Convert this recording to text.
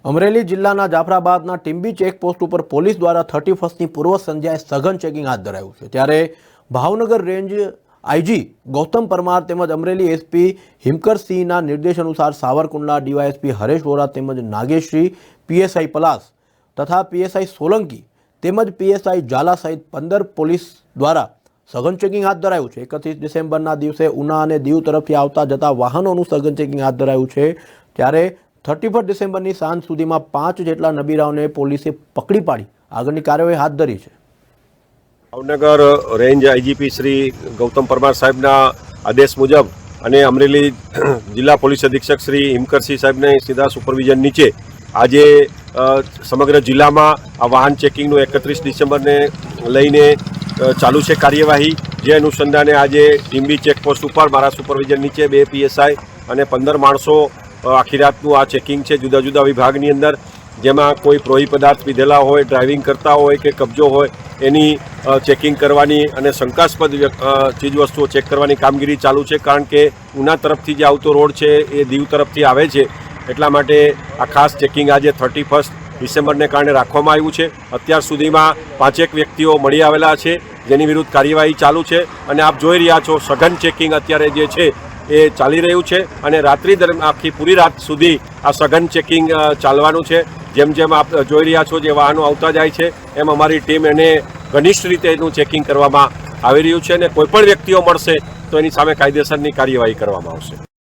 અમરેલી જિલ્લાના જાફરાબાદના ટીંબી ચેકપોસ્ટ ઉપર પોલીસ દ્વારા 31ની પૂર્વ સંધ્યાએ સઘન ચેકિંગ હાથ ધરાયું છે। ત્યારે ભાવનગર રેન્જ આઈજી ગૌતમ પરમાર તેમજ અમરેલી એસપી હિમકરસિંહના નિર્દેશ અનુસાર સાવરકુંડલા ડીવાયએસપી હરેશ વોરા તેમજ નાગેશ્રી પીએસઆઈ પલાસ તથા પીએસઆઈ સોલંકી તેમજ પીએસઆઈ ઝાલા સહિત 15 પોલીસ દ્વારા સઘન ચેકિંગ હાથ ધરાયું છે। 31 ડિસેમ્બરના દિવસે ઉના અને દીવ તરફથી આવતા જતા વાહનોનું સઘન ચેકિંગ હાથ ધરાયું છે। ત્યારે 31 ડિસેમ્બરની સાંજ સુધીમાં 5 જેટલા નબીરાઓને પોલીસે પકડી પાડી આગળની કાર્યવાહી હાથ ધરી છે। ભાવનગર રેન્જ આઈજીપી શ્રી ગૌતમ પરમાર સાહેબના આદેશ મુજબ અને અમરેલી જિલ્લા પોલીસ અધિક્ષક શ્રી હિમકરસિંહ સાહેબને સીધા સુપરવિઝન નીચે આજે સમગ્ર જિલ્લામાં આ વાહન ચેકિંગનું 31 ડિસેમ્બરને લઈને ચાલુ છે કાર્યવાહી। જે અનુસંધાને આજે ટીંબી ચેકપોસ્ટ ઉપર મારા સુપરવિઝન નીચે 2 પીએસઆઈ અને 15 માણસો આખી રાતનું આ ચેકિંગ છે જુદા જુદા વિભાગની અંદર, જેમાં કોઈ પ્રોહી પદાર્થ પીધેલા હોય, ડ્રાઇવિંગ કરતા હોય કે કબજો હોય એની ચેકિંગ કરવાની અને શંકાસ્પદ ચીજવસ્તુઓ ચેક કરવાની કામગીરી ચાલુ છે। કારણ કે ઉના તરફથી જે આવતો રોડ છે એ દીવ તરફથી આવે છે, એટલા માટે આ ખાસ ચેકિંગ આજે 31 ડિસેમ્બરને કારણે રાખવામાં આવ્યું છે। અત્યાર સુધીમાં 5 વ્યક્તિઓ મળી આવેલા છે, જેની વિરુદ્ધ કાર્યવાહી ચાલુ છે અને આપ જોઈ રહ્યા છો સઘન ચેકિંગ અત્યારે જે છે એ ચાલી રહ્યું છે અને રાત્રિ દરમિયાન આખી પૂરી રાત સુધી આ સઘન ચેકિંગ ચાલવાનું છે। જેમ જેમ આપ જોઈ રહ્યા છો જે વાહનો આવતા જાય છે એમ અમારી ટીમ એને ઘનિષ્ઠ રીતે એનું ચેકિંગ કરવામાં આવી રહ્યું છે અને કોઈપણ વ્યક્તિઓ મળશે તો એની સામે કાયદેસરની કાર્યવાહી કરવામાં આવશે।